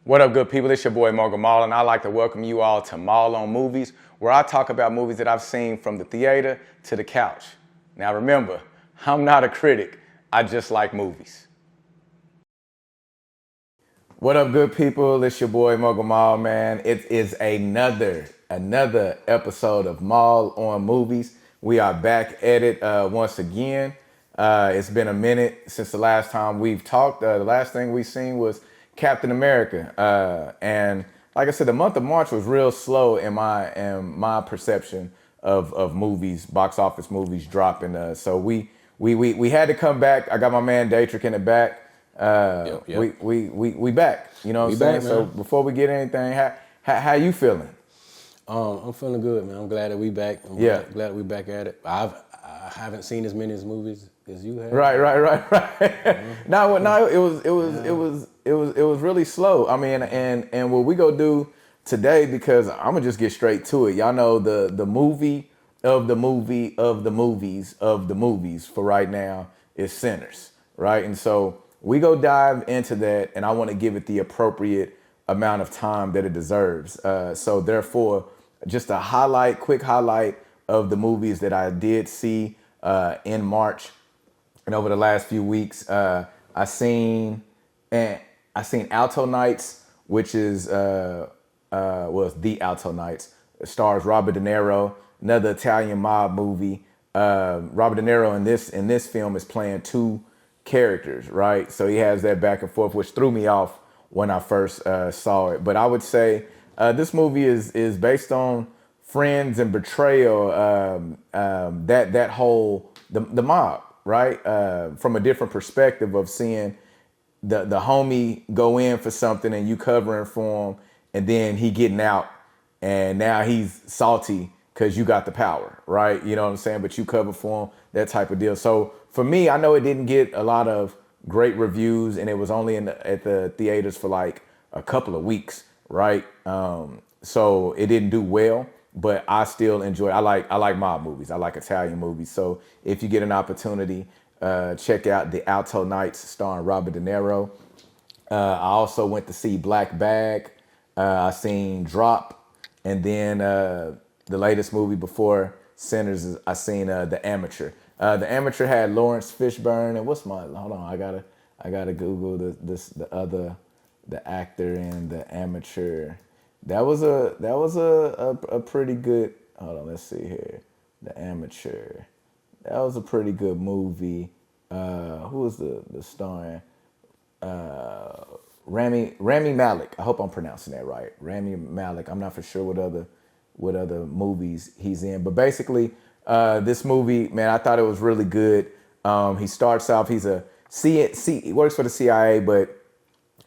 What up, good people? It's your boy Mogul Mal, and I'd like to welcome you all to Mal on Movies, where I talk about movies that I've seen from the theater to the couch. Now remember, I'm not a critic, I just like movies. What up, good people? It's your boy Mogul Mal, man. It is another episode of Mal on Movies. We are back at it once again. It's been a minute since the last time we've talked. The last thing we seen was Captain America, and like I said, the month of March was real slow in my perception of movies, box office movies dropping. So we had to come back. I got my man Daytrick in the back. Yep. We back. You know what I'm saying? Back, so before we get anything, how you feeling? I'm feeling good, man. I'm glad that we back. I'm glad that we back at it. I haven't seen as many movies as you have. Right. No, it was really slow. I mean, and what we go do today, because I'm gonna just get straight to it. Y'all know the movie of the movie of the movies of the movies for right now is Sinners, right? And so we go dive into that, and I want to give it the appropriate amount of time that it deserves. So therefore, just a quick highlight of the movies that I did see in March and over the last few weeks. I seen Alto Nights, which is The Alto Nights. It stars Robert De Niro, another Italian mob movie. Robert De Niro in this film is playing two characters, right? So he has that back and forth, which threw me off when I first saw it. But I would say this movie is based on friends and betrayal. That whole the mob, right? From a different perspective of seeing the homie go in for something and you covering for him, and then he getting out, and now he's salty because you got the power, right? You know what I'm saying? But you cover for him, that type of deal. So for me, I know it didn't get a lot of great reviews, and it was only at the theaters for like a couple of weeks, right? So it didn't do well, but I still enjoy it. I like mob movies. I like Italian movies. So if you get an opportunity, check out The Alto Nights starring Robert De Niro. I also went to see Black Bag. I seen Drop, and then the latest movie before Sinners, I seen The Amateur. The Amateur had Lawrence Fishburne, and hold on, I gotta Google the actor in The Amateur. That was a pretty good. Hold on, let's see here. The Amateur. That was a pretty good movie. Who was the starring? Rami Malek. I hope I'm pronouncing that right. Rami Malek. I'm not for sure what other movies he's in, but basically, this movie, man, I thought it was really good. He starts off. He's he works for the CIA, but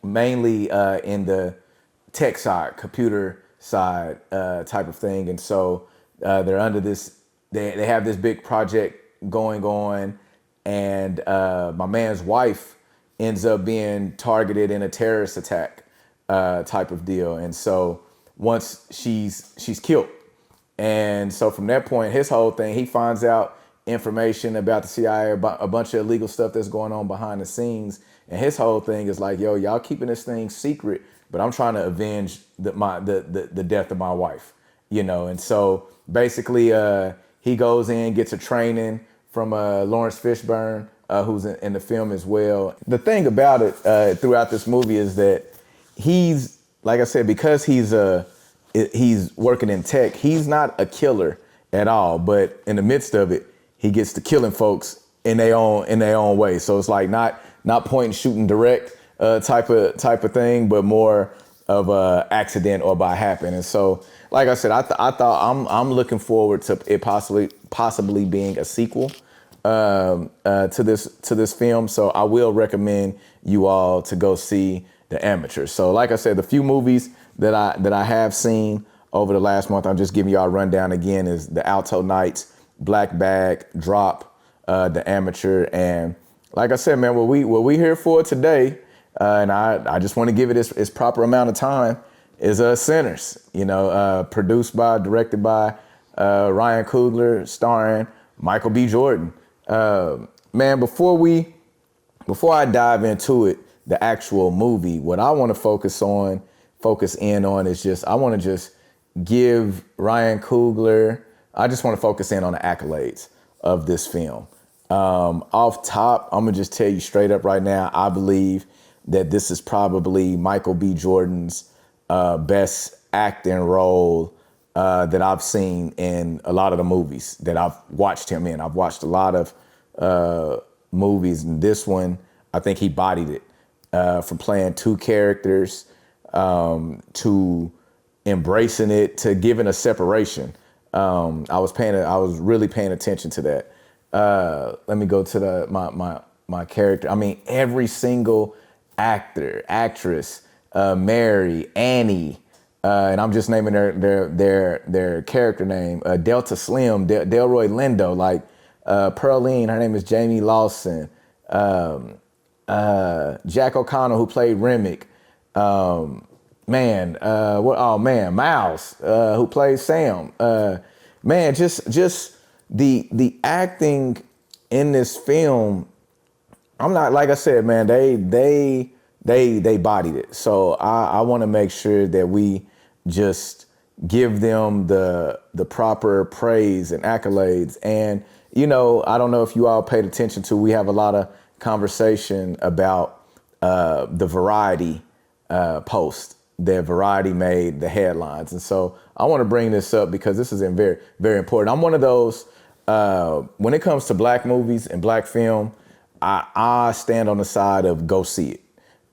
mainly in the tech side, computer side type of thing. And so they're under this. They have this big project going on, and my man's wife ends up being targeted in a terrorist attack type of deal. And so once she's killed, and so from that point, his whole thing, he finds out information about the CIA, about a bunch of illegal stuff that's going on behind the scenes. And his whole thing is like, yo, y'all keeping this thing secret, but I'm trying to avenge the death of my wife, you know? And so basically he goes in, gets a training from Lawrence Fishburne, who's in the film as well. The thing about it throughout this movie is that he's, like I said, because he's working in tech, he's not a killer at all, but in the midst of it, he gets to killing folks in their own way. So it's like not point and shooting direct type of thing, but more of a accident or by happen. And so, like I said, I thought I'm looking forward to it possibly being a sequel to this film. So I will recommend you all to go see The Amateur. So like I said, the few movies that I have seen over the last month, I'm just giving y'all a rundown again, is The Alto Nights, Black Bag, Drop, The Amateur, and like I said, man, what we here for today, and I just want to give it its proper amount of time, is Sinners. You know, directed by Ryan Coogler, starring Michael B. Jordan. Man, before I dive into it, the actual movie. What I want to focus in on is just, I want to just give Ryan Coogler, I just want to focus in on the accolades of this film. Off top, I'm gonna just tell you straight up right now, I believe that this is probably Michael B. Jordan's best acting role that I've seen in a lot of the movies that I've watched him in. I've watched a lot of movies, and this one, I think he bodied it. From playing two characters to embracing it to giving a separation. I was really paying attention to that. Let me go to my character. I mean, every single actor, actress, Mary, Annie, and I'm just naming their character name. Delta Slim, Delroy Lindo, like Pearline, her name is Jamie Lawson. Jack O'Connell, who played Remick. Miles, who plays Sam. Just the acting in this film. I'm not, like I said, man, they bodied it. So I want to make sure that we just give them the proper praise and accolades. And, you know, I don't know if you all paid attention to, we have a lot of conversation about the Variety post that Variety made the headlines. And so I want to bring this up because this is very, very important. I'm one of those, when it comes to black movies and black film, I stand on the side of go see it.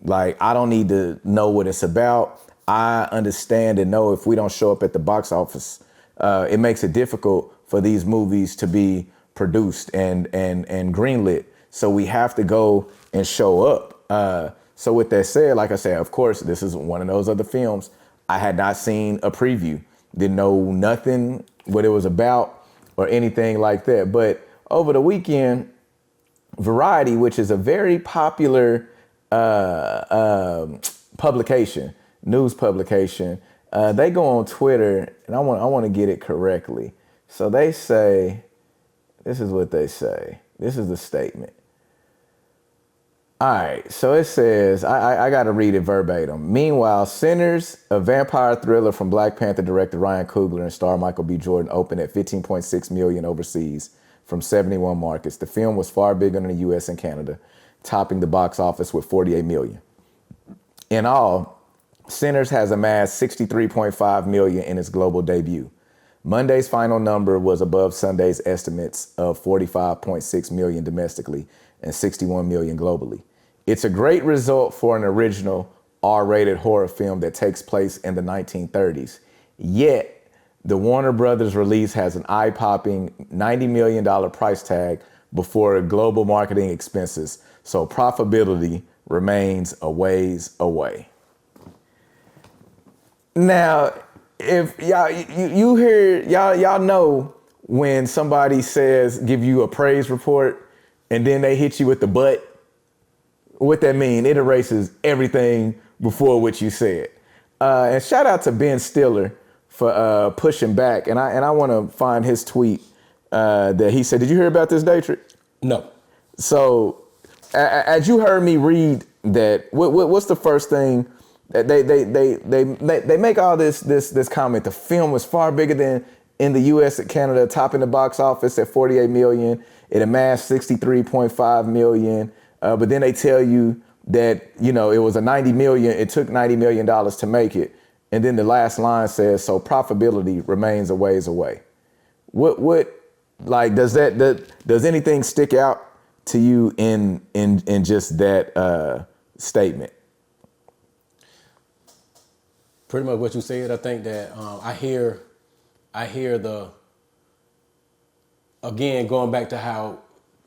Like, I don't need to know what it's about. I understand and know if we don't show up at the box office, it makes it difficult for these movies to be produced and greenlit. So we have to go and show up. So with that said, like I said, of course, this is one of those other films. I had not seen a preview, didn't know nothing what it was about or anything like that. But over the weekend, Variety, which is a very popular publication, news publication, they go on Twitter, and I want to get it correctly. So they say, this is what they say. This is the statement. All right, so it says, I got to read it verbatim. Meanwhile, Sinners, a vampire thriller from Black Panther director Ryan Coogler and star Michael B. Jordan, opened at $15.6 million overseas from 71 markets. The film was far bigger in the U.S. and Canada, topping the box office with $48 million. In all, Sinners has amassed $63.5 million in its global debut. Monday's final number was above Sunday's estimates of $45.6 million domestically and $61 million globally. It's a great result for an original R-rated horror film that takes place in the 1930s. Yet, the Warner Brothers release has an eye-popping $90 million price tag before global marketing expenses, so profitability remains a ways away. Now, if y'all you hear y'all know when somebody says give you a praise report and then they hit you with the but, what that mean? It erases everything before what you said. And shout out to Ben Stiller for pushing back. And I want to find his tweet that he said. Did you hear about this, Daytrick? No. So as you heard me read that, what's the first thing? They make all this comment. The film was far bigger than in the U.S. and Canada, topping the box office at $48 million. It amassed $63.5 million. But then they tell you that, you know, it was a $90 million. It took $90 million to make it. And then the last line says, so profitability remains a ways away. What like does anything stick out to you in just that statement? Pretty much what you said. I think that I hear again, going back to how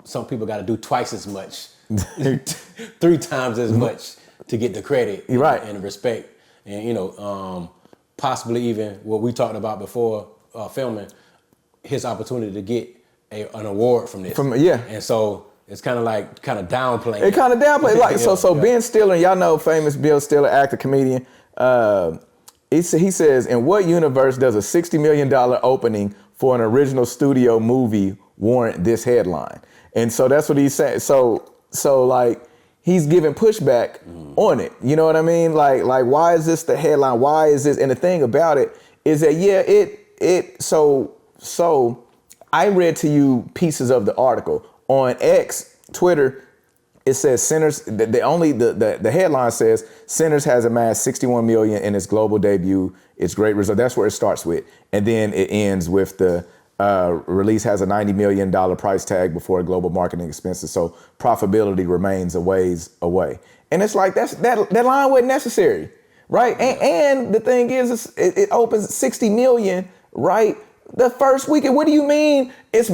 some people got to do twice as much, 3 times as much to get the credit. You're right. And respect. And, you know, possibly even what we talked about before filming, his opportunity to get an award from this. And so it's kind of downplaying. It kind of downplaying. Like, yeah, so Ben Stiller, y'all know famous Bill Stiller, actor, comedian. He says, in what universe does a $60 million opening for an original studio movie warrant this headline? And so that's what he's saying. So like he's giving pushback on it. You know what I mean? Like why is this the headline? Why is this? And the thing about it is that so I read to you pieces of the article on X, Twitter. It says Sinners. The headline says Sinners has amassed 61 million in its global debut. It's great result. That's where it starts with, and then it ends with the release has a $90 million price tag before global marketing expenses. So profitability remains a ways away. And it's like that line wasn't necessary, right? And the thing is, it opens 60 million, right? The first weekend. What do you mean? It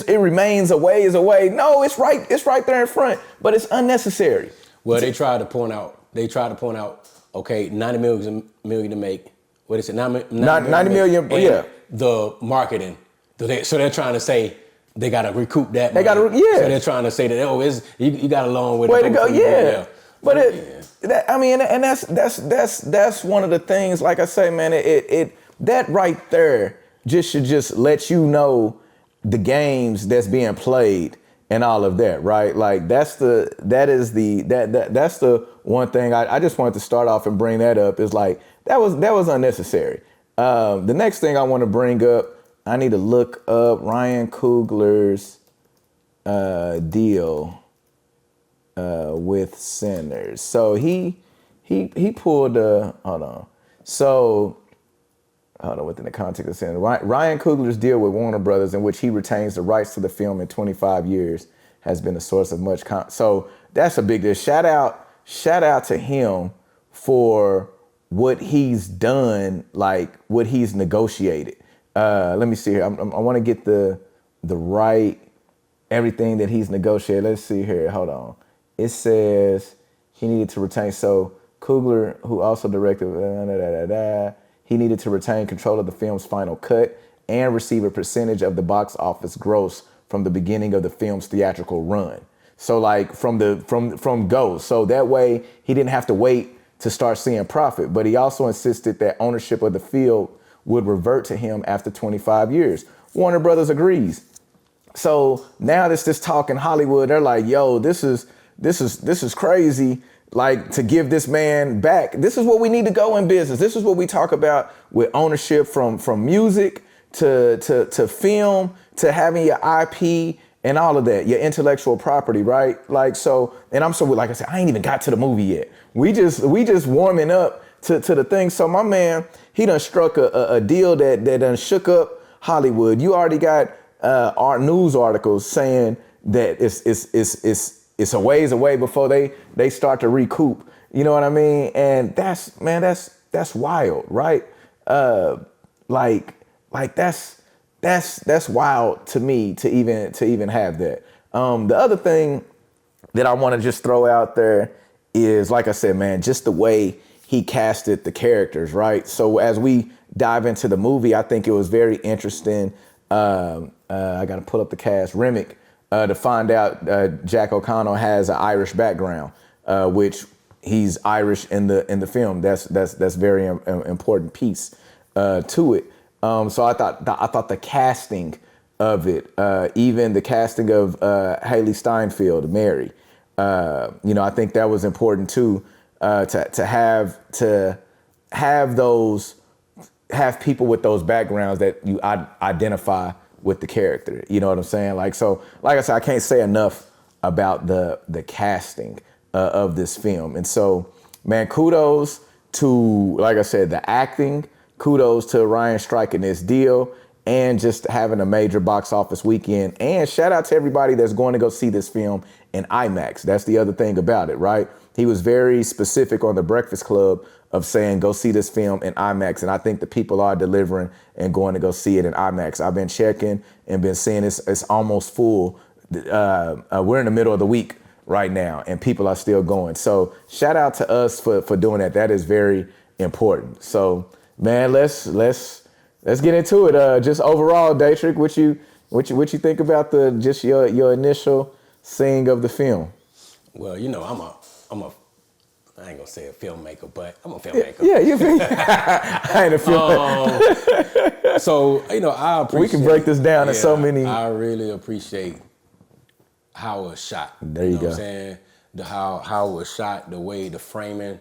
remains a ways away. No, it's right there in front, but it's unnecessary. Well, they tried to point out. Okay, 90 million to make. What is it? 90 million. Yeah. The marketing. So they're trying to say they got to recoup that money. So they're trying to say that you got a long way to go. Yeah. But that's one of the things. Like I say, man, that right there should just let you know the games that's being played and all of that, right? Like that's the one thing I just wanted to start off and bring that up is like that was unnecessary. The next thing I want to bring up, I need to look up Ryan Coogler's deal with Sinners. So he pulled hold on. So hold on, within the context of Sinners, Ryan Coogler's deal with Warner Brothers, in which he retains the rights to the film in 25 years, has been a source of much. So that's a big deal. Shout out to him for what he's done, like what he's negotiated. Let me see here. I want to get the right everything that he's negotiated. Let's see here. Hold on. It says he needed to retain. So Coogler, who also directed, he needed to retain control of the film's final cut and receive a percentage of the box office gross from the beginning of the film's theatrical run. So like from go. So that way he didn't have to wait to start seeing profit. But he also insisted that ownership of the field would revert to him after 25 years. Warner Brothers agrees. So now this talk in Hollywood, they're like, yo, this is crazy. Like to give this man back. This is what we need to go in business. This is what we talk about with ownership from music to film to having your IP and all of that, your intellectual property, right? Like so, and I'm so like I said, I ain't even got to the movie yet. We just warming up to the thing. So my man, he done struck a deal that done shook up Hollywood. You already got our news articles saying that it's a ways away before they start to recoup. You know what I mean? And that's wild, right? Like that's wild to me to even have that. The other thing that I want to just throw out there is, like I said, man, just the way he casted the characters, right? So as we dive into the movie, I think it was very interesting. I got to pull up the cast. Remick. To find out Jack O'Connell has an Irish background, which he's Irish in the film. That's very important piece to it. So I thought the casting of it, even the casting of Haley Steinfeld, Mary, I think that was important too. To have people with those backgrounds that you identify with the character, you know what I'm saying? Like I said, I can't say enough about the casting of this film. And so, man, kudos to, like I said, the acting, kudos to Ryan striking this deal and just having a major box office weekend. And shout out to everybody that's going to go see this film in IMAX. That's the other thing about it, right? He was very specific on the Breakfast Club of saying, go see this film in IMAX. And I think the people are delivering and going to go see it in IMAX. I've been checking and been seeing it's almost full. We're in the middle of the week right now and people are still going. So shout out to us for doing that. That is very important. So man, let's get into it. Just overall, Daytrick, what you think about just your initial seeing of the film? Well, I ain't gonna say a filmmaker, but I'm a filmmaker. Yeah, you think? I ain't a filmmaker. So, I appreciate. We can break this down in so many. I really appreciate how it was shot. There you go. What I'm saying? how it was shot, the way the framing,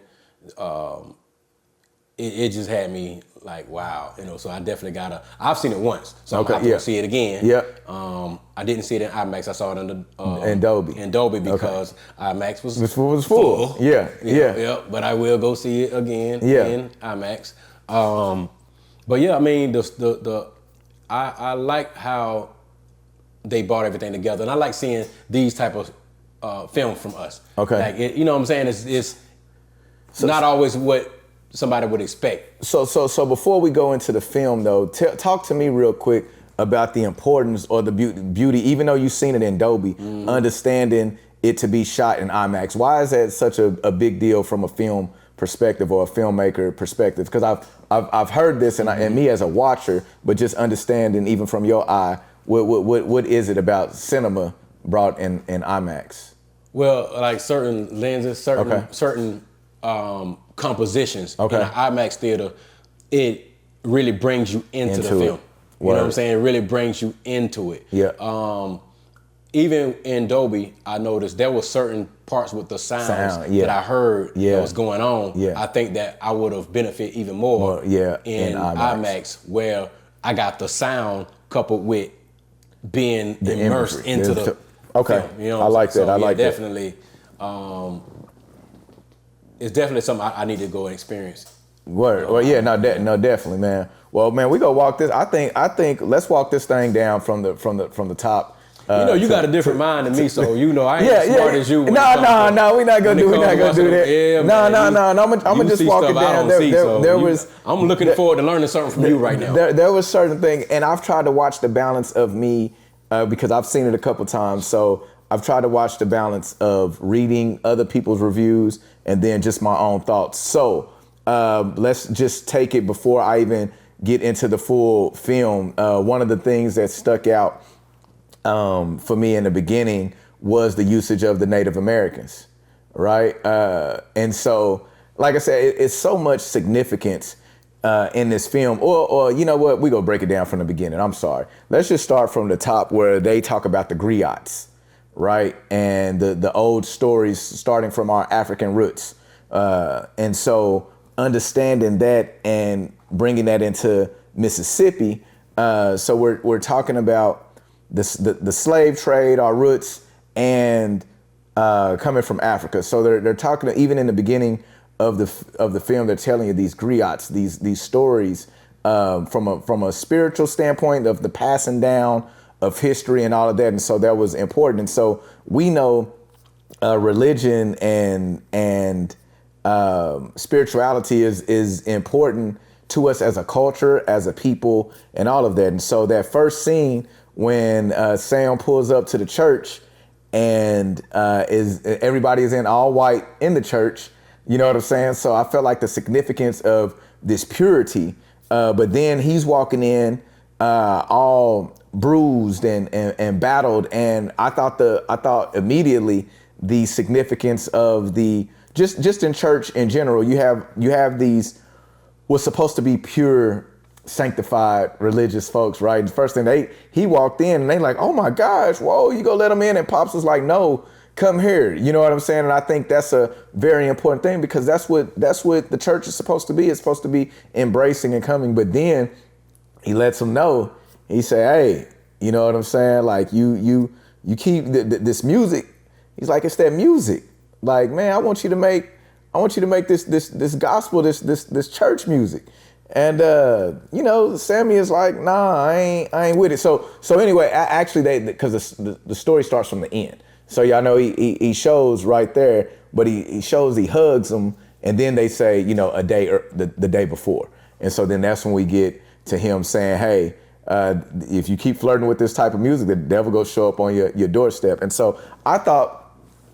it just had me like, wow, so I definitely I've seen it once, so I'm gonna have to go see it again. Yep. I didn't see it in IMAX. I saw it in Dolby. In Dolby because IMAX was full. Yeah. But I will go see it again in IMAX. But yeah, I mean, I like how they brought everything together, and I like seeing these type of film from us. Okay. Like, you know what I'm saying? It's not always what somebody would expect. So before we go into the film though, talk to me real quick about the importance or the beauty, even though you've seen it in Dolby, understanding it to be shot in IMAX. Why is that such a big deal from a film perspective or a filmmaker perspective? Because I've heard this and me as a watcher, but just understanding even from your eye, what is it about cinema brought in IMAX? Well, like certain lenses, certain compositions in an IMAX theater, it really brings you into the film. You know what I'm saying? It really brings you into it. Yeah. Even in Dolby, I noticed there were certain parts with the sounds that I heard that was going on. Yeah. I think that I would have benefited even more in IMAX, where I got the sound coupled with being immersed into the film. You know, I like that. I like that. Definitely. It's definitely something I need to go and experience. Word. Well, yeah, no, definitely, man. Well, man, we gonna walk this. I think let's walk this thing down from the top. You got a different mind than me, so I ain't as smart as you. No, we're not gonna do that. Yeah, no. I'm gonna just walk it down. I'm looking forward to learning something from you right now. There was certain things, and I've tried to watch the balance of me because I've seen it a couple times. So I've tried to watch the balance of reading other people's reviews and then just my own thoughts. So let's just take it before I even get into the full film. One of the things that stuck out for me in the beginning was the usage of the Native Americans, right? And so, like I said, it's so much significance in this film. Or you know what? We gonna break it down from the beginning. I'm sorry. Let's just start from the top where they talk about the griots, right? And the old stories starting from our African roots. And so understanding that and bringing that into Mississippi. So we're talking about the slave trade, our roots, and coming from Africa. So they're talking, even in the beginning of the film, they're telling you these griots, these stories from a spiritual standpoint of the passing down of history and all of that. And so that was important. And so we know religion and spirituality is important to us as a culture, as a people, and all of that. And so that first scene when Sam pulls up to the church and everybody is in all white in the church, you know what I'm saying? So I felt like the significance of this purity, but then he's walking in all bruised and battled, and I thought immediately the significance of the just in church in general. You have these what's supposed to be pure, sanctified religious folks, right? The first thing he walked in and they like, oh my gosh, whoa, you gonna let him in? And Pops was like, no, come here. You know what I'm saying? And I think that's a very important thing because that's what the church is supposed to be. It's supposed to be embracing and coming. But then he lets them know. He said, hey, you know what I'm saying? Like you keep this music. He's like, it's that music. Like, man, I want you to make this gospel, this church music. And Sammy is like, nah, I ain't with it. So anyway, because the story starts from the end. So y'all know he shows right there, but he shows he hugs him, and then they say, a day or the day before. And so then that's when we get to him saying, hey, if you keep flirting with this type of music, the devil will show up on your doorstep. And so I thought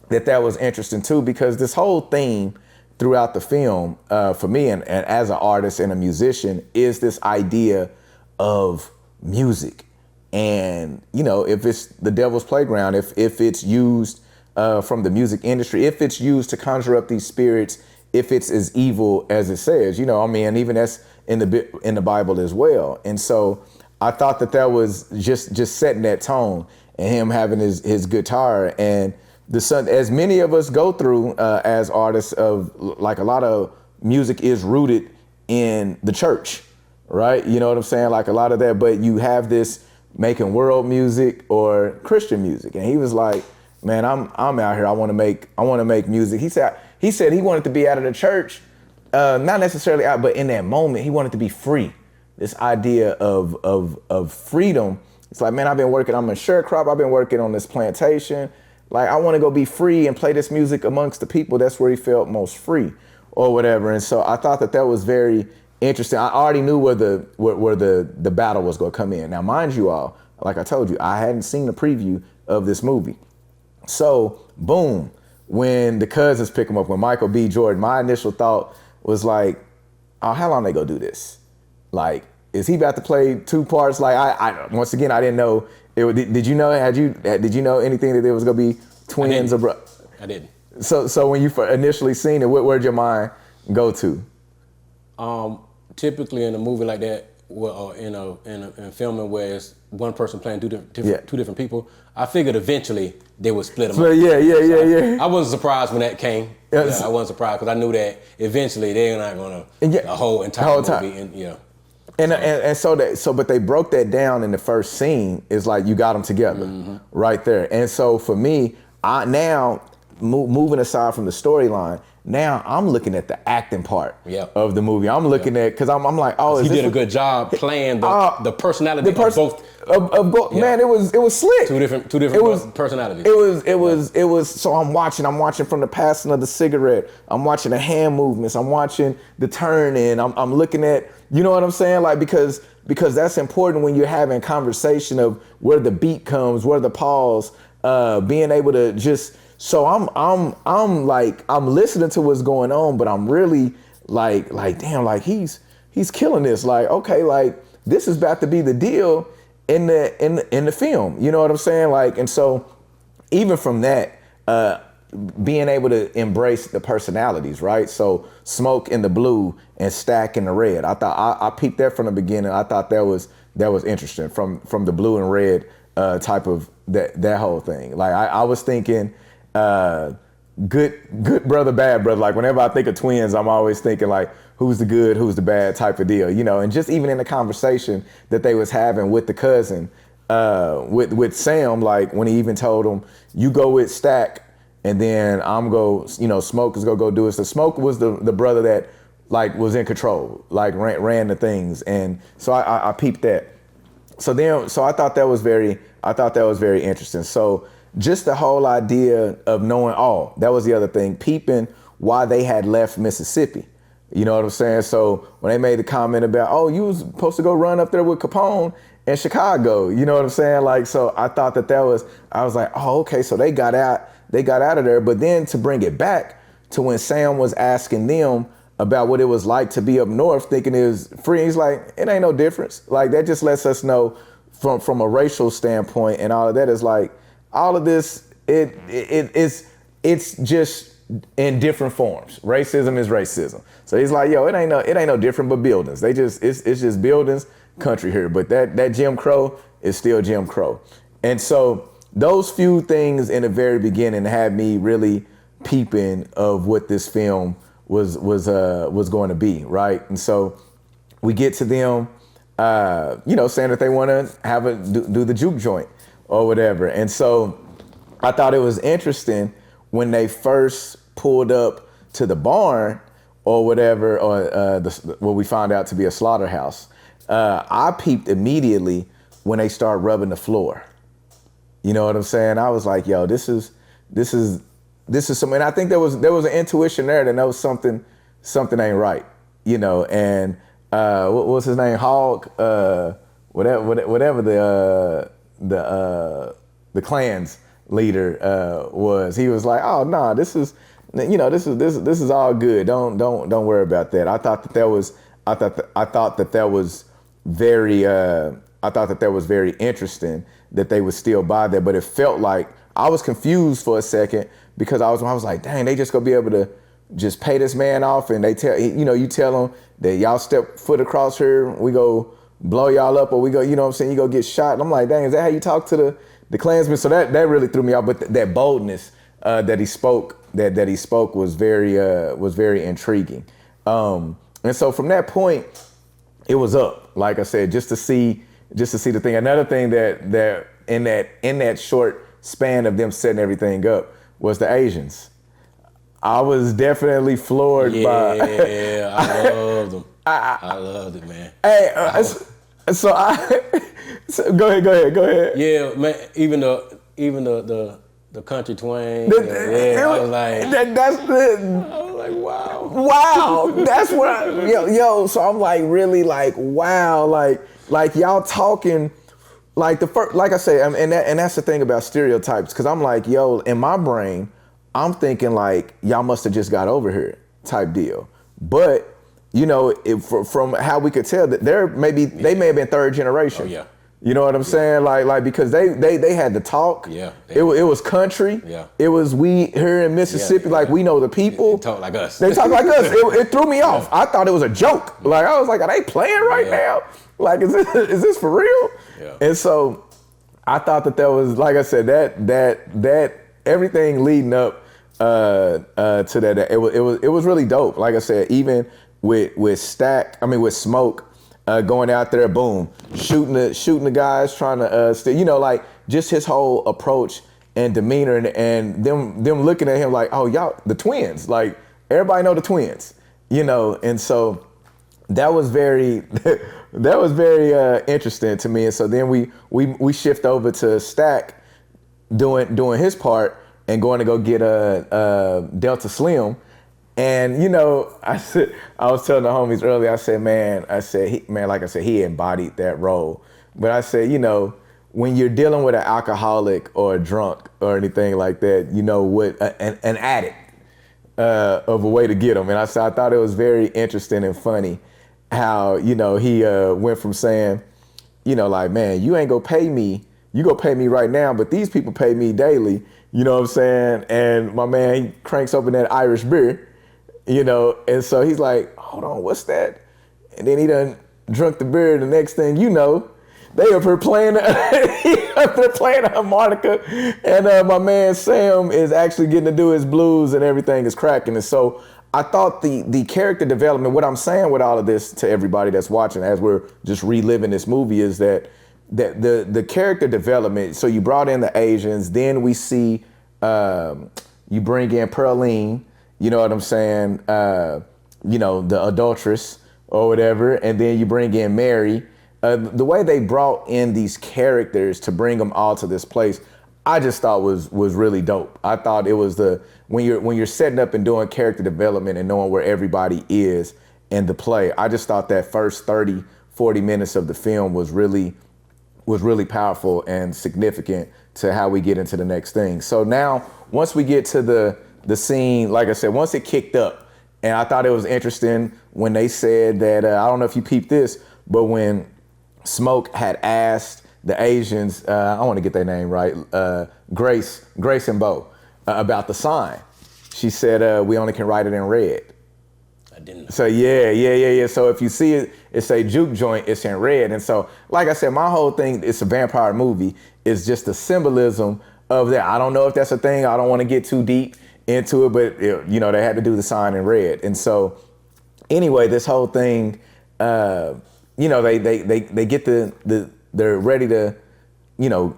that was interesting too, because this whole theme throughout the film, for me and as an artist and a musician, is this idea of music. And, if it's the devil's playground, if it's used from the music industry, if it's used to conjure up these spirits, if it's as evil as it says, and even that's in the Bible as well. And so I thought that was just setting that tone, and him having his guitar and as many of us go through as artists of, like, a lot of music is rooted in the church, right? You know what I'm saying? Like a lot of that, but you have this making world music or Christian music. And he was like, man, I'm out here. I want to make music. He said he wanted to be out of the church, not necessarily out, but in that moment, he wanted to be free. This idea of freedom. It's like, man, I'm a sharecropper. I've been working on this plantation. Like, I want to go be free and play this music amongst the people. That's where he felt most free or whatever. And so I thought that was very interesting. I already knew where the battle was going to come in. Now, mind you all, like I told you, I hadn't seen the preview of this movie. So, boom, when the cousins pick him up, when Michael B. Jordan, my initial thought was like, oh, how long they gonna do this? Like, is he about to play two parts? Like, I once again, I didn't know. Did you know? Did you know anything that there was gonna be twins? I didn't. So when you initially seen it, where'd your mind go to? Typically in a movie like that, well, in filming where it's one person playing two different people, I figured eventually they would split them up. Yeah. I wasn't surprised when that came. Yeah, I wasn't surprised because I knew that eventually they're not gonna the whole entire movie. But they broke that down in the first scene. It's like you got them together right there. And so for me, moving aside from the storyline, now I'm looking at the acting part of the movie. I'm looking at, because I'm like, oh, he did a good job playing the personality of both. Man, it was slick. Two different personalities. It was. So I'm watching from the passing of the cigarette. I'm watching the hand movements. I'm watching the turn in. I'm looking at, you know what I'm saying? Like, because that's important when you're having conversation of where the beat comes, where the pause, being able to just. So I'm listening to what's going on, but I'm really like damn, like he's killing this. Like, okay, like this is about to be the deal in the film. You know what I'm saying? Like, and so even from that, being able to embrace the personalities, right? So Smoke in the blue and Stack in the red. I thought I peeped that from the beginning. I thought that was interesting from the blue and red type of that whole thing. Like I was thinking. Good brother, bad brother. Like whenever I think of twins, I'm always thinking like, who's the good, who's the bad type of deal, you know? And just even in the conversation that they was having with the cousin, with Sam, like when he even told him, you go with Stack and then Smoke is gonna go do it. So Smoke was the brother that like was in control, like ran the things. And so I peeped that. So I thought that was very interesting. So just the whole idea of knowing, that was the other thing, peeping why they had left Mississippi. You know what I'm saying? So when they made the comment about, you was supposed to go run up there with Capone in Chicago, you know what I'm saying? Like, so I thought I was like, okay, so they got out of there. But then to bring it back to when Sam was asking them about what it was like to be up north, thinking it was free, he's like, it ain't no difference. Like, that just lets us know from a racial standpoint and all of that is like, all of this, it's just in different forms. Racism is racism. So he's like, it ain't no different but buildings. It's just buildings, country here. But that Jim Crow is still Jim Crow. And so those few things in the very beginning had me really peeping of what this film was going to be, right? And so we get to them, saying that they want to do the juke joint or whatever. And so I thought it was interesting when they first pulled up to the barn or whatever, or what we found out to be a slaughterhouse. I peeped immediately when they start rubbing the floor. You know what I'm saying? I was like, yo, this is something. And I think there was an intuition there that knows something ain't right, you know. And what was his name? Hog, whatever the Klan's leader was. He was like, oh no, this is all good. Don't worry about that. I thought that was very interesting that they would still buy that, but it felt like I was confused for a second because I was like, dang, they just gonna be able to just pay this man off and they you tell them that y'all step foot across here, we go blow y'all up, or we go, you know what I'm saying, you go get shot. And I'm like, dang, is that how you talk to the Klansmen? So that really threw me off. But that boldness that he spoke was very intriguing. And so from that point, it was up. Like I said, just to see the thing. Another thing that in that short span of them setting everything up was the Asians. I was definitely floored by. Yeah, I loved them. I loved it, man. Hey, so go ahead. Yeah, man. Even the country twang. I was like, wow. That's what yo. So I'm like really like wow, like y'all talking like the first, like I say, and that's the thing about stereotypes, because I'm like, yo, in my brain, I'm thinking like y'all must have just got over here type deal, but. From how we could tell that they may have been third generation. Oh, yeah. You know what I'm saying? Like because they had to talk. Yeah. It was country. Yeah. It was we here in Mississippi, like we know the people. They talk like us. They talk like us. It threw me off. I thought it was a joke. Like I was like, are they playing right now? Like is this for real? Yeah. And so I thought that was, like I said, that everything leading up to that, it was really dope. Like I said, even with Smoke going out there, boom, shooting the guys, trying to like just his whole approach and demeanor, and them looking at him like, oh, y'all the twins, like everybody know the twins, and so that was very interesting to me. And so then we shift over to Stack doing his part and going to go get a Delta Slim. And I was telling the homies earlier, I said, he embodied that role. But I said, when you're dealing with an alcoholic or a drunk or anything like that, what an addict of a way to get them. And I said, I thought it was very interesting and funny how he went from saying, like, man, you ain't gonna pay me. You gonna pay me right now, but these people pay me daily. You know what I'm saying? And my man, he cranks open that Irish beer. And so he's like, hold on, what's that? And then he done drunk the beer. The next thing you know, they up here playing a harmonica, and my man Sam is actually getting to do his blues, and everything is cracking. And so I thought the character development, what I'm saying with all of this to everybody that's watching as we're just reliving this movie, is that the character development. So you brought in the Asians, then we see you bring in Pearline. You know what I'm saying? The adulteress or whatever. And then you bring in Mary. The way they brought in these characters to bring them all to this place, I just thought was really dope. I thought it was when you're setting up and doing character development and knowing where everybody is in the play, I just thought that first 30, 40 minutes of the film was really powerful and significant to how we get into the next thing. So now, once we get to the scene, like I said, once it kicked up, and I thought it was interesting when they said that, I don't know if you peeped this, but when Smoke had asked the Asians, I want to get their name right, Grace and Bo, about the sign, she said, we only can write it in red. I didn't know. So yeah. So if you see it say juke joint, it's in red. And so, like I said, my whole thing, it's a vampire movie, is just the symbolism of that. I don't know if that's a thing. I don't want to get too deep into it, but they had to do the sign in red. And so anyway, this whole thing, they get they're ready to,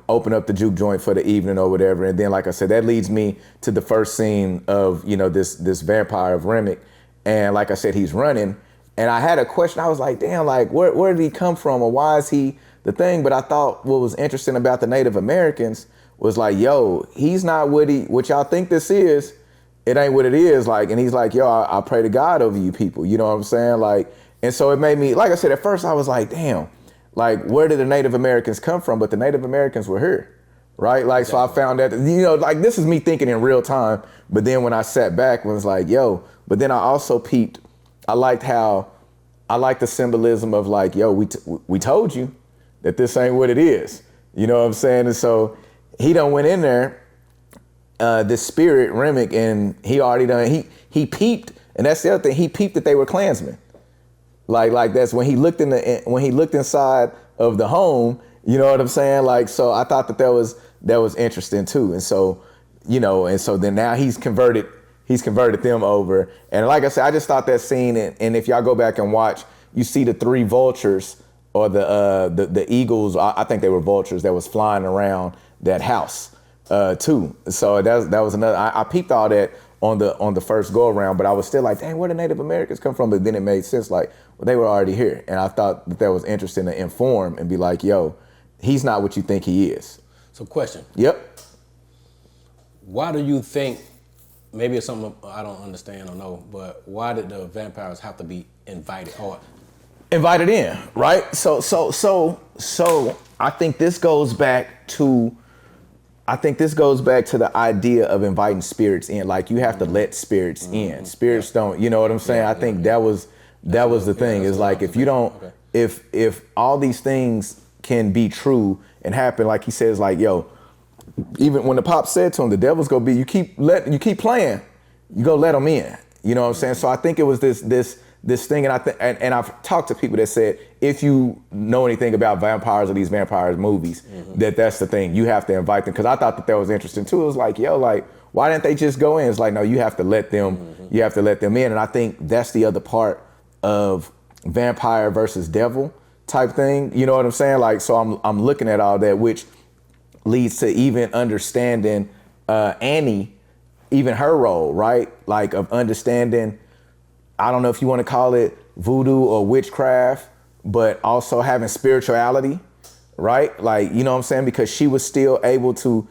open up the juke joint for the evening or whatever. And then, like I said, that leads me to the first scene of, this vampire of Remick. And like I said, he's running. And I had a question. I was like, damn, like where did he come from, or why is he the thing? But I thought what was interesting about the Native Americans was like, yo, he's not what y'all think this is. It ain't what it is. Like, and he's like, yo, I pray to God over you people. You know what I'm saying? Like, and so it made me, like I said, at first I was like, damn, like, where did the Native Americans come from? But the Native Americans were here, right? Like, so I found that, like, this is me thinking in real time. But then when I sat back, it was like, yo, but then I also peeped, I liked the symbolism of like, yo, we told you that this ain't what it is. You know what I'm saying? And so he done went in there, this spirit, Remick, and he already done, he peeped, and that's the other thing, he peeped that they were Klansmen. Like that's when he looked inside of the home, you know what I'm saying? Like, so I thought that was interesting too. And so, and so then now he's converted them over. And like I said, I just thought that scene, and if y'all go back and watch, you see the 3 vultures or the eagles, I think they were vultures that was flying around that house too. So that was another, I peeped all that on the first go around, but I was still like, dang, where the Native Americans come from? But then it made sense, like, well, they were already here. And I thought that was interesting to inform and be like, yo, he's not what you think he is. So question. Yep. Why do you think, maybe it's something I don't understand or know, but why did the vampires have to be invited in, right? So I think this goes back to the idea of inviting spirits in. Like, you have to let spirits in. Spirits don't, you know what I'm saying? I think that was the thing. Is like, if you don't, if all these things can be true and happen, like he says, like, yo, even when the pop said to him, the devil's gonna be, you keep playing, you go let them in. You know what I'm saying? So I think it was this thing, and I've talked to people that said, if you know anything about vampires or these vampires movies, that's the thing. You have to invite them. Because I thought that was interesting too. It was like, yo, like, why didn't they just go in? It's like, no, you have to let them. You have to let them in. And I think that's the other part of vampire versus devil type thing. You know what I'm saying? Like, so I'm looking at all that, which leads to even understanding Annie, even her role, right? Like, of understanding, I don't know if you want to call it voodoo or witchcraft, but also having spirituality, right? Like, you know what I'm saying? Because she was still able to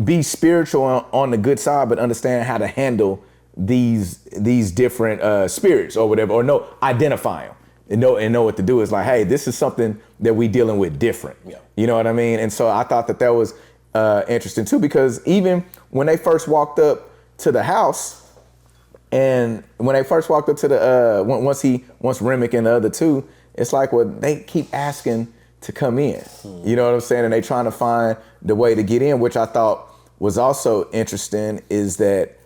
be spiritual on the good side, but understand how to handle these different spirits or whatever, or identify them and know what to do. Is like, hey, this is something that we dealing with different. Yeah. You know what I mean? And so I thought that was interesting too, because even when they first walked up to the house, and when they first walked up to the once Remick and the other two, it's like, well, they keep asking to come in. You know what I'm saying? And they trying to find the way to get in, which I thought was also interesting, is that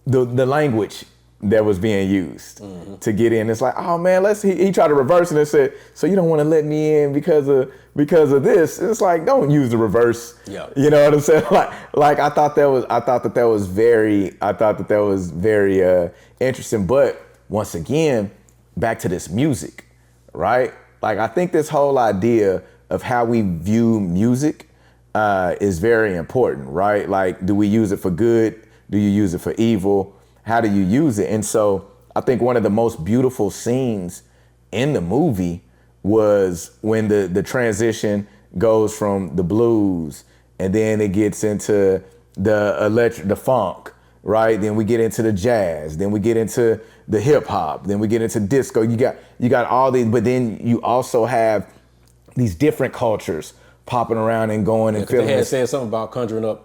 the language that was being used to get in. It's like, oh man, he tried to reverse it and said, so you don't want to let me in because of this. It's like, don't use the reverse. Yeah. You know what I'm saying? Like I thought that was very interesting. But once again, back to this music, right? Like, I think this whole idea of how we view music is very important, right? Like, do we use it for good? Do you use it for evil? How do you use it? And so I think one of the most beautiful scenes in the movie was when the transition goes from the blues, and then it gets into the funk, right? Then we get into the jazz, then we get into the hip hop, then we get into disco. You got all these, but then you also have these different cultures popping around and going and feeling. They had said something about conjuring up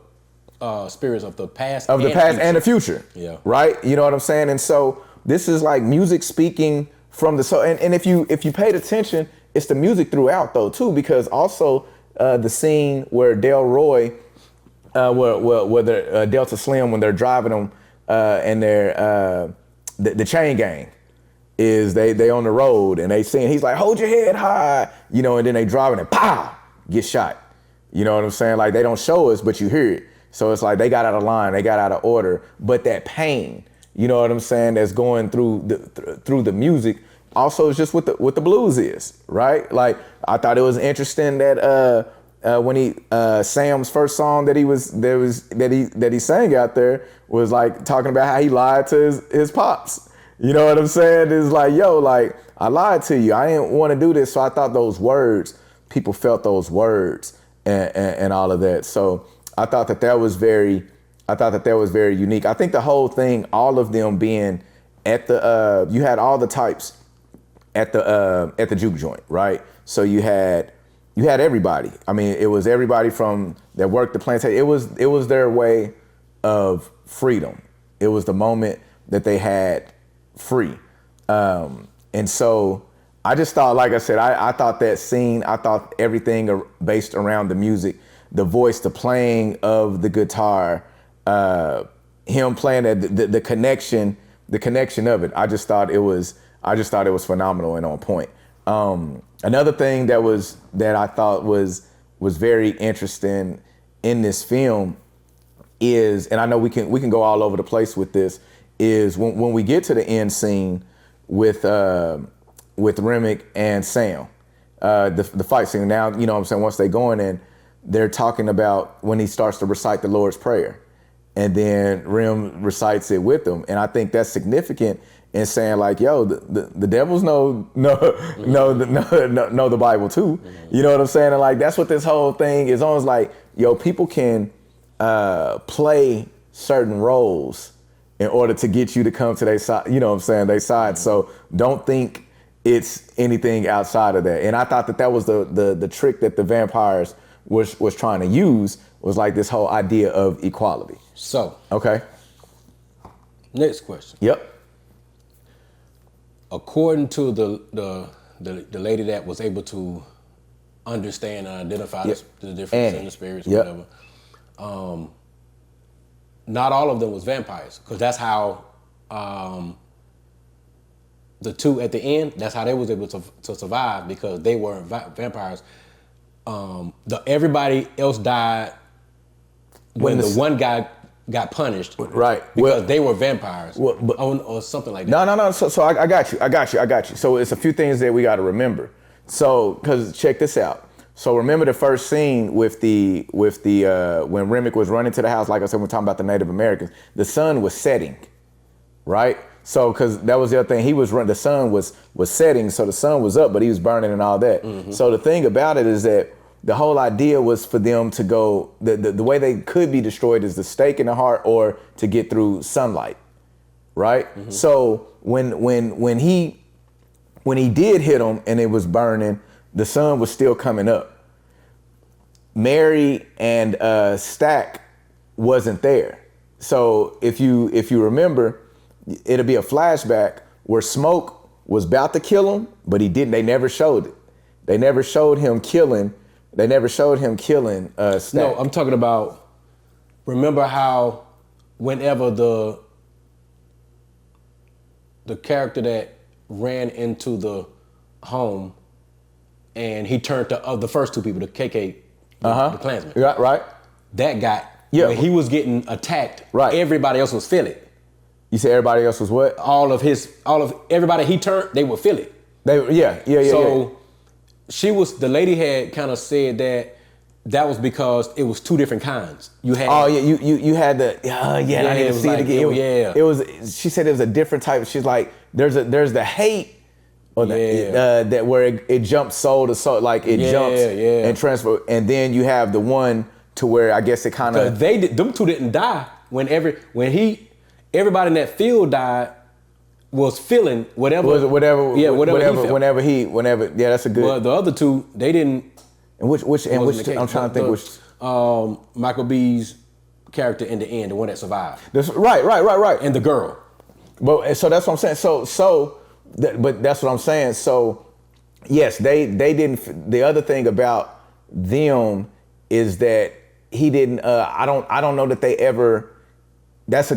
spirits of the past and the future. Yeah. Right? You know what I'm saying? And so this is like music speaking from the soul. And if you paid attention, it's the music throughout though too, because also the scene where Delroy, where Delta Slim, when they're driving them and they're the chain gang is they on the road and they sing, he's like, hold your head high, and then they driving and pow, get shot. You know what I'm saying? Like, they don't show us, but you hear it. So it's like they got out of line, they got out of order. But that pain, you know what I'm saying, that's going through the music, also is just what the blues is, right? Like, I thought it was interesting that when Sam's first song that he sang out there was like talking about how he lied to his pops. You know what I'm saying? It's like, yo, like, I lied to you. I didn't want to do this. So I thought those words, people felt those words and all of that. So I thought that was very unique. I think the whole thing, all of them being at the, you had all the types at the juke joint, right? So you had everybody. I mean, it was everybody from that worked the plantation. It was their way of freedom. It was the moment that they had free. And so I just thought, like I said, I thought that scene, I thought everything based around the music, the voice, the playing of the guitar, him playing the connection of it. I just thought it was phenomenal and on point. Another thing that I thought was very interesting in this film is, and I know we can go all over the place with this, is when we get to the end scene with Remick and Sam, the fight scene. Now, you know what I'm saying, once they go in and they're talking about when he starts to recite the Lord's Prayer, and then Rem recites it with them. And I think that's significant in saying like, yo, the devils know the Bible too. You know what I'm saying? And like, that's what this whole thing is on. Is like, yo, people can play certain roles in order to get you to come to their side, you know what I'm saying, their side. So don't think it's anything outside of that. And I thought that was the trick that the vampires was trying to use, was like this whole idea of equality. So, okay. Next question. Yep. According to the lady that was able to understand and identify the difference in the spirits, or whatever, not all of them was vampires, because that's how the two at the end, that's how they was able to survive, because they weren't vampires. Everybody else died when the one guy got punished, right? Because they were vampires, or something like that. No. So I got you. So it's a few things that we got to remember. So, because check this out. So remember the first scene with the when Remick was running to the house. Like I said, we're talking about the Native Americans. The sun was setting, right? So, because that was the other thing, the sun was setting, so the sun was up, but he was burning and all that. Mm-hmm. So the thing about it is that the whole idea was for them to go, the way they could be destroyed is the stake in the heart or to get through sunlight, right? Mm-hmm. So when he did hit him and it was burning, the sun was still coming up. Mary and Stack wasn't there. So if you remember, it'll be a flashback where Smoke was about to kill him, but he didn't. They never showed it. They never showed him killing Stack. No, I'm talking about, remember how whenever the character that ran into the home and he turned to the first two people, the KK, the Klansmen. Yeah, right. That guy, when he was getting attacked, right, everybody else was feeling it. You said everybody else was what? All of everybody he turned, they would feel it. So the lady had kind of said that was because it was two different kinds. You had you had the I need to see it again. It was she said it was a different type. She's like there's the hate or that where it jumps soul to soul, like it jumps and transfer, and then you have the one to where I guess it kind of them two didn't die when everybody in that field died was feeling whatever that's a good. Well, the other two, they didn't. And which I'm trying to think which. Michael B's character in the end, the one that survived. That's right. And the girl. But so that's what I'm saying. But that's what I'm saying. So yes, they didn't. The other thing about them is that he didn't. I don't know that they ever.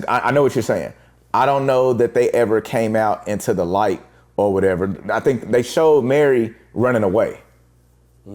I know what you're saying. I don't know that they ever came out into the light or whatever. I think they showed Mary running away.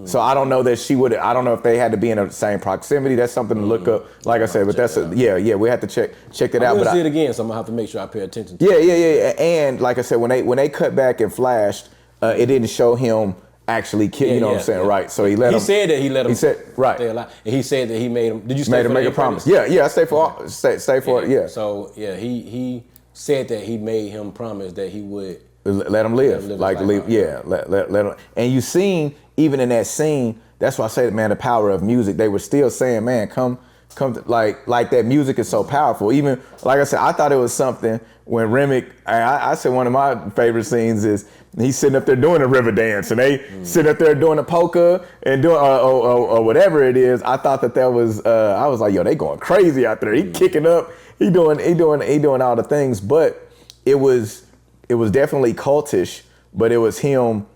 So I don't know that she would. I don't know if they had to be in the same proximity. That's something to look up. Like I said, but that's we have to check that out. I'm gonna see it again, so I'm gonna have to make sure I pay attention to it. Yeah. And like I said, when they cut back and flashed, it didn't show him actually kill. You know what I'm saying, right? So he said that he let him. He said right. Stay alive. And he said that he made him. Did you stay for make a promise? Yeah. I stay for it. Yeah. So he said that he made him promise that he would let him live. Let him. And you seen even in that scene, that's why I say, man, the power of music. They were still saying, man, come to, like that music is so powerful. Even like I said, I thought it was something when Remick. I said one of my favorite scenes is he's sitting up there doing a river dance, and they sitting up there doing a polka and doing or whatever it is. I thought that was. I was like, yo, they going crazy out there. He kicking up. He doing all the things, but it was definitely cultish, but it was him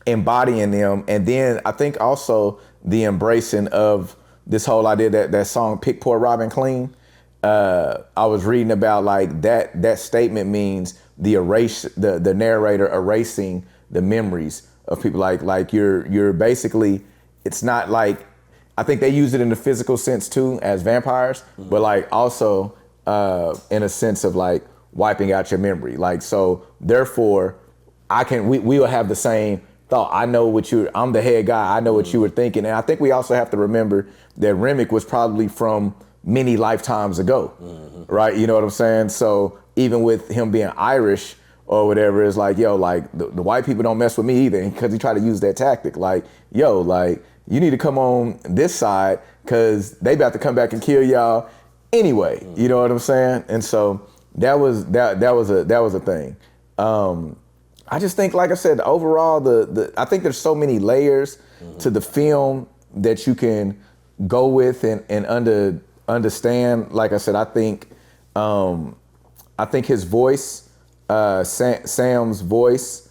embodying them. And then I think also the embracing of this whole idea that song Pick Poor Robin Clean. I was reading about like that statement means the narrator erasing the memories of people, like you're basically, it's not like, I think they use it in the physical sense too as vampires, but like also in a sense of like wiping out your memory. Like, so therefore we will have the same thought. I know I'm the head guy. I know what you were thinking. And I think we also have to remember that Remick was probably from many lifetimes ago, right? You know what I'm saying? So even with him being Irish or whatever, it's like, yo, like the white people don't mess with me either, because he tried to use that tactic. Like, yo, like you need to come on this side because they about to come back and kill y'all anyway. You know what I'm saying? And so that was a thing. I just think, like I said, overall, I think there's so many layers to the film that you can go with and understand. Like I said, I think his voice, Sam's voice,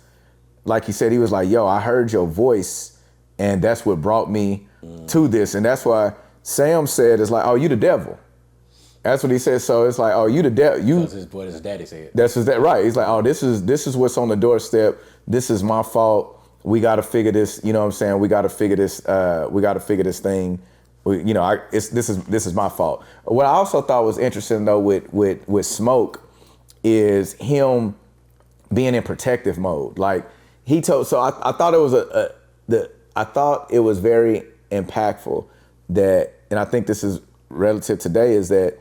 like he said, he was like, yo, I heard your voice, and that's what brought me to this. And that's why Sam said, it's like, oh, you the devil. That's what he said. So it's like, oh, you the devil. That's what his daddy said. That's that right. He's like, oh, this is what's on the doorstep. This is my fault. We got to figure this. You know what I'm saying? We got to figure this. We got to figure this thing. This is my fault. What I also thought was interesting though with Smoke is him being in protective mode. Like he told. So I thought it was I thought it was very impactful that, and I think this is relative today, is that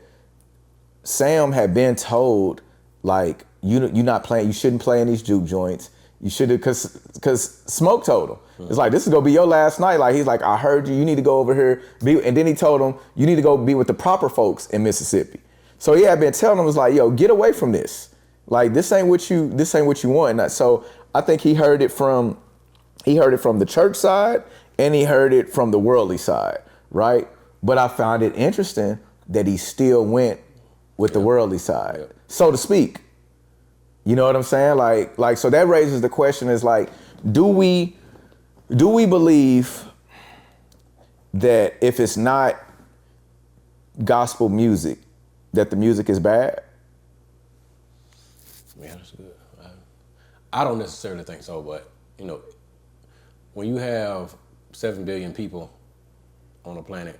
Sam had been told, like, you're not playing, you shouldn't play in these juke joints. You should have, because Smoke told him. It's like, this is gonna be your last night. Like, he's like, I heard you need to go over here. And then he told him, you need to go be with the proper folks in Mississippi. So he had been telling him, was like, yo, get away from this. Like, this ain't what you want. And so I think he heard it from the church side, and he heard it from the worldly side, right? But I found it interesting that he still went with the worldly side, so to speak. You know what I'm saying? Like, so that raises the question is like, do we believe that if it's not gospel music, that the music is bad? Yeah, that's good. I don't necessarily think so, but when you have 7 billion people on a planet,